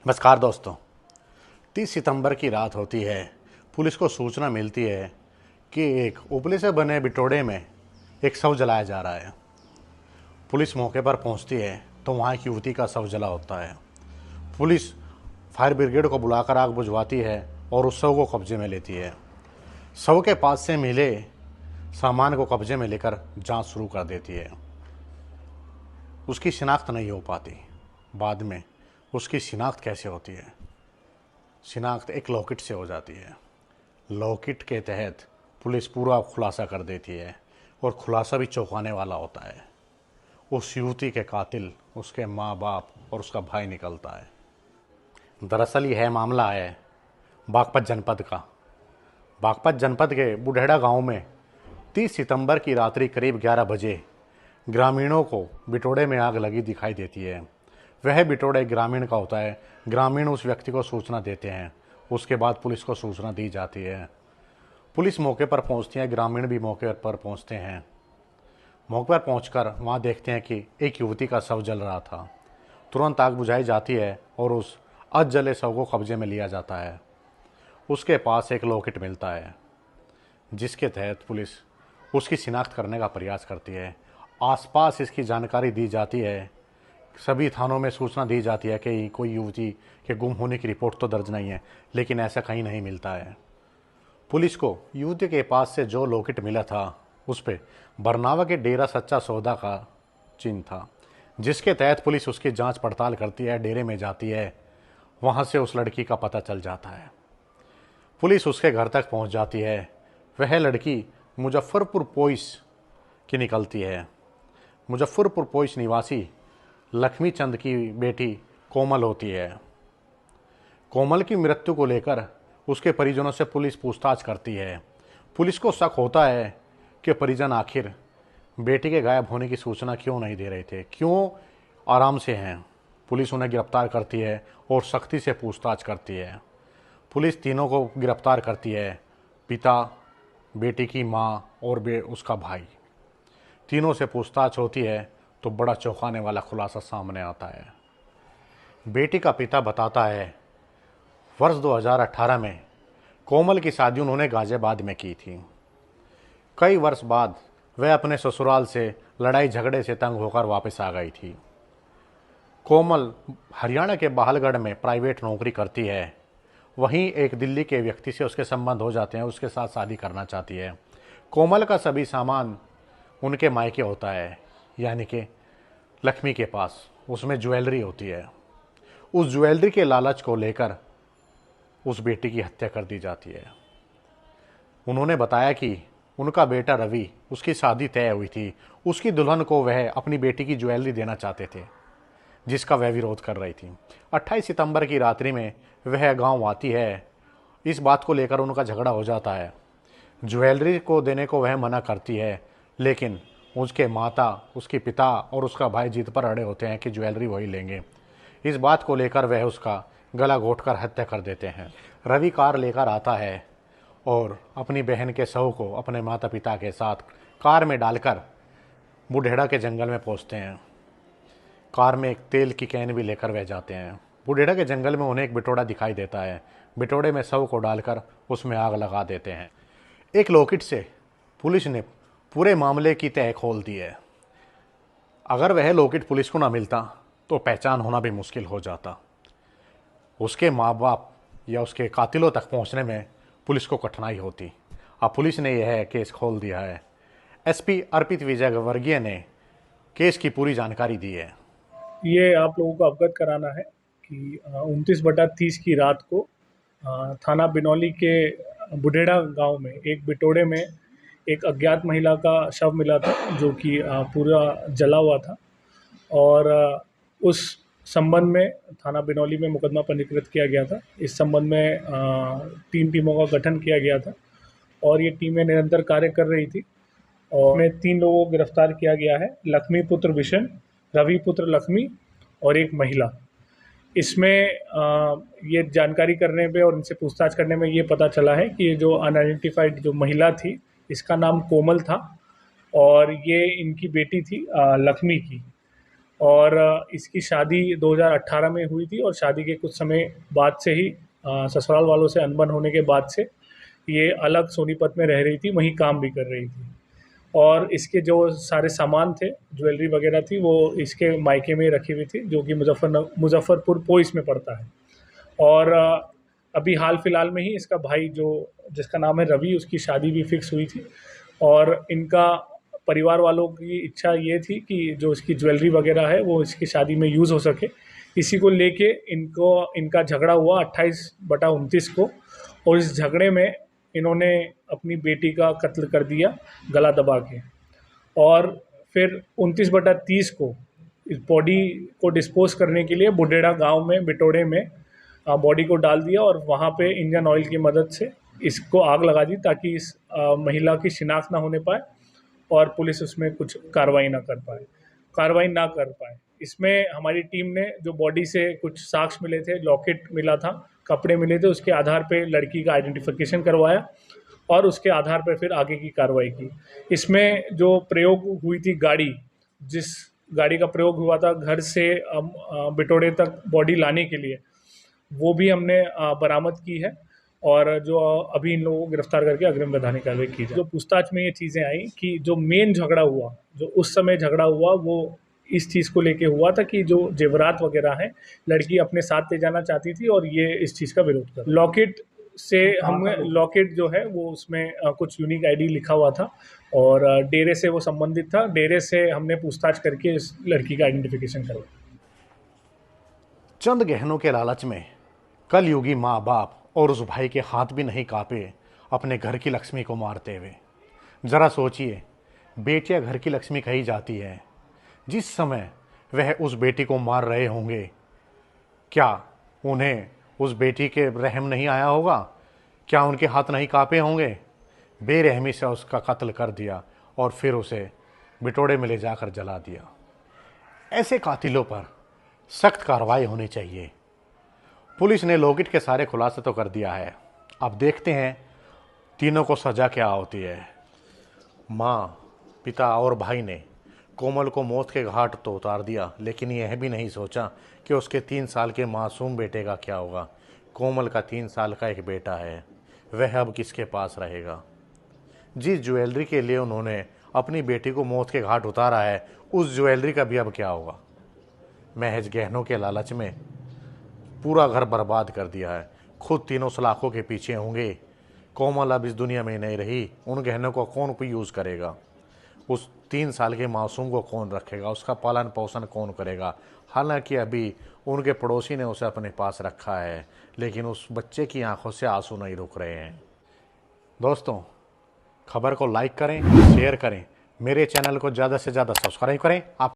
नमस्कार दोस्तों। 30 सितंबर की रात होती है। पुलिस को सूचना मिलती है कि एक उपले से बने बिटोड़े में एक शव जलाया जा रहा है। पुलिस मौके पर पहुंचती है तो वहां एक युवती का शव जला होता है। पुलिस फायर ब्रिगेड को बुलाकर आग बुझवाती है और उस शव को कब्जे में लेती है। शव के पास से मिले सामान को कब्जे में लेकर जांच शुरू कर देती है। उसकी शिनाख्त नहीं हो पाती। बाद में उसकी शिनाख्त कैसे होती है? शिनाख्त एक लॉकेट से हो जाती है। लॉकेट के तहत पुलिस पूरा खुलासा कर देती है और खुलासा भी चौंकाने वाला होता है। उस युवती के कातिल उसके माँ बाप और उसका भाई निकलता है। दरअसल यह मामला है बागपत जनपद का। बागपत जनपद के बुढ़ेड़ा गांव में 30 सितंबर की रात्रि करीब 11 बजे ग्रामीणों को बिटोड़े में आग लगी दिखाई देती है। वह बिटोड़ा एक ग्रामीण का होता है। ग्रामीण उस व्यक्ति को सूचना देते हैं। उसके बाद पुलिस को सूचना दी जाती है। पुलिस मौके पर पहुंचती है। ग्रामीण भी मौके पर पहुंचते हैं। मौके पर पहुंचकर वहां देखते हैं कि एक युवती का शव जल रहा था। तुरंत आग बुझाई जाती है और उस अध जले शव को कब्जे में लिया जाता है। उसके पास एक लॉकेट मिलता है जिसके तहत पुलिस उसकी शिनाख्त करने का प्रयास करती है। आसपास इसकी जानकारी दी जाती है। सभी थानों में सूचना दी जाती है कि कोई युवती के गुम होने की रिपोर्ट तो दर्ज नहीं है, लेकिन ऐसा कहीं नहीं मिलता है। पुलिस को युवती के पास से जो लॉकेट मिला था उस पर बरनावा के डेरा सच्चा सौदा का चिन्ह था, जिसके तहत पुलिस उसकी जांच पड़ताल करती है, डेरे में जाती है। वहां से उस लड़की का पता चल जाता है। पुलिस उसके घर तक पहुंच जाती है। वह लड़की मुजफ्फरपुर पोइस की निकलती है। मुजफ्फरपुर पोइस निवासी लक्ष्मी चंद की बेटी कोमल होती है। कोमल की मृत्यु को लेकर उसके परिजनों से पुलिस पूछताछ करती है। पुलिस को शक होता है कि परिजन आखिर बेटी के गायब होने की सूचना क्यों नहीं दे रहे थे, क्यों आराम से हैं। पुलिस उन्हें गिरफ्तार करती है और सख्ती से पूछताछ करती है। पुलिस तीनों को गिरफ्तार करती है, पिता, बेटी की माँ और उसका भाई। तीनों से पूछताछ होती है तो बड़ा चौंकाने वाला खुलासा सामने आता है। बेटी का पिता बताता है वर्ष 2018 में कोमल की शादी उन्होंने गाजियाबाद में की थी। कई वर्ष बाद वह अपने ससुराल से लड़ाई झगड़े से तंग होकर वापस आ गई थी। कोमल हरियाणा के बहालगढ़ में प्राइवेट नौकरी करती है। वहीं एक दिल्ली के व्यक्ति से उसके संबंध हो जाते हैं, उसके साथ शादी करना चाहती है। कोमल का सभी सामान उनके मायके होता है, यानी कि लक्ष्मी के पास। उसमें ज्वेलरी होती है। उस ज्वेलरी के लालच को लेकर उस बेटी की हत्या कर दी जाती है। उन्होंने बताया कि उनका बेटा रवि, उसकी शादी तय हुई थी, उसकी दुल्हन को वह अपनी बेटी की ज्वेलरी देना चाहते थे, जिसका वह विरोध कर रही थी। 28 सितंबर की रात्रि में वह गांव आती है। इस बात को लेकर उनका झगड़ा हो जाता है। ज्वेलरी को देने को वह मना करती है, लेकिन उसके माता, उसके पिता और उसका भाई जिद पर अड़े होते हैं कि ज्वेलरी वही लेंगे। इस बात को लेकर वह उसका गला घोंटकर हत्या कर देते हैं। रवि कार लेकर आता है और अपनी बहन के शव को अपने माता पिता के साथ कार में डालकर बुढ़ेड़ा के जंगल में पहुंचते हैं। कार में एक तेल की कैन भी लेकर वह जाते हैं। बुढ़ेड़ा के जंगल में उन्हें एक बिटोड़ा दिखाई देता है। बिटोड़े में शव को डालकर उसमें आग लगा देते हैं। एक लॉकेट से पुलिस ने पूरे मामले की तह खोल दी है। अगर वह लॉकेट पुलिस को ना मिलता तो पहचान होना भी मुश्किल हो जाता। उसके माँ बाप या उसके कातिलों तक पहुंचने में पुलिस को कठिनाई होती। अब पुलिस ने यह केस खोल दिया है। एसपी अर्पित विजय वर्गीय ने केस की पूरी जानकारी दी है। ये आप लोगों को अवगत कराना है कि 29/30 की रात को थाना बिनौली के बुढ़ेड़ा गांव में एक बिटोड़े में एक अज्ञात महिला का शव मिला था, जो कि पूरा जला हुआ था। और उस संबंध में थाना बिनौली में मुकदमा पंजीकृत किया गया था। इस संबंध में 3 टीमों का गठन किया गया था और ये टीमें निरंतर कार्य कर रही थी। और में 3 लोगों को गिरफ्तार किया गया है, लक्ष्मी पुत्र विशन, रवि पुत्र लक्ष्मी और एक महिला। इसमें ये जानकारी करने पे और इनसे पूछताछ करने में ये पता चला है कि ये जो अनआइडेंटिफाइड जो महिला थी, इसका नाम कोमल था और ये इनकी बेटी थी लक्ष्मी की। और इसकी शादी 2018 में हुई थी और शादी के कुछ समय बाद से ही ससुराल वालों से अनबन होने के बाद से ये अलग सोनीपत में रह रही थी, वहीं काम भी कर रही थी। और इसके जो सारे सामान थे, ज्वेलरी वगैरह थी, वो इसके मायके में रखी हुई थी, जो कि मुजफ्फरपुर पोइस में पड़ता है। और अभी हाल फिलहाल में ही इसका भाई जो जिसका नाम है रवि, उसकी शादी भी फिक्स हुई थी। और इनका परिवार वालों की इच्छा ये थी कि जो इसकी ज्वेलरी वगैरह है वो इसकी शादी में यूज़ हो सके। इसी को लेके इनका झगड़ा हुआ 28/29 को, और इस झगड़े में इन्होंने अपनी बेटी का कत्ल कर दिया गला दबा के। और फिर 29/30 को इस बॉडी को डिस्पोज करने के लिए बुढेड़ा गांव में बिटोड़े में बॉडी को डाल दिया और वहाँ पे इंजन ऑयल की मदद से इसको आग लगा दी, ताकि इस महिला की शिनाख्त ना होने पाए और पुलिस उसमें कुछ कार्रवाई ना कर पाए। इसमें हमारी टीम ने जो बॉडी से कुछ साक्ष्य मिले थे, लॉकेट मिला था, कपड़े मिले थे, उसके आधार पे लड़की का आइडेंटिफिकेशन करवाया और उसके आधार पर फिर आगे की कार्रवाई की। इसमें जो प्रयोग हुई थी गाड़ी, जिस गाड़ी का प्रयोग हुआ था घर से बिटोड़े तक बॉडी लाने के लिए, वो भी हमने बरामद की है। और जो अभी इन लोगों को गिरफ्तार करके अग्रिम वैधानिक कार्रवाई की जाए। जो पूछताछ में ये चीज़ें आई कि जो मेन झगड़ा हुआ, जो उस समय झगड़ा हुआ, वो इस चीज़ को लेके हुआ था कि जो जेवरात वगैरह हैं लड़की अपने साथ ले जाना चाहती थी और ये इस चीज़ का विरोध कर। लॉकेट से हमने लॉकेट जो है वो उसमें कुछ यूनिक आईडी लिखा हुआ था और डेरे से वो संबंधित था। डेरे से हमने पूछताछ करके इस लड़की का आइडेंटिफिकेशन करवाया। चंद गहनों के लालच में कलयुगी माँ बाप और उस भाई के हाथ भी नहीं कांपे अपने घर की लक्ष्मी को मारते हुए। जरा सोचिए, बेटियां घर की लक्ष्मी कही जाती है। जिस समय वह उस बेटी को मार रहे होंगे, क्या उन्हें उस बेटी के रहम नहीं आया होगा? क्या उनके हाथ नहीं कांपे होंगे? बेरहमी से उसका कत्ल कर दिया और फिर उसे बिटोड़े में ले जाकर जला दिया। ऐसे कातिलों पर सख्त कार्रवाई होनी चाहिए। पुलिस ने लॉकेट के सारे खुलासे तो कर दिया है, अब देखते हैं तीनों को सजा क्या होती है। माँ, पिता और भाई ने कोमल को मौत के घाट तो उतार दिया, लेकिन यह भी नहीं सोचा कि उसके 3 साल के मासूम बेटे का क्या होगा। कोमल का 3 साल का एक बेटा है, वह अब किसके पास रहेगा? जिस ज्वेलरी के लिए उन्होंने अपनी बेटी को मौत के घाट उतारा है, उस ज्वेलरी का भी अब क्या होगा? महज गहनों के लालच में पूरा घर बर्बाद कर दिया है। खुद तीनों सलाखों के पीछे होंगे। कोमल अब इस दुनिया में नहीं रही, उन गहनों को कौन यूज़ करेगा? उस 3 साल के मासूम को कौन रखेगा? उसका पालन पोषण कौन करेगा? हालांकि अभी उनके पड़ोसी ने उसे अपने पास रखा है, लेकिन उस बच्चे की आंखों से आंसू नहीं रुक रहे हैं। दोस्तों, खबर को लाइक करें, शेयर करें, मेरे चैनल को ज़्यादा से ज़्यादा सब्सक्राइब करें। आप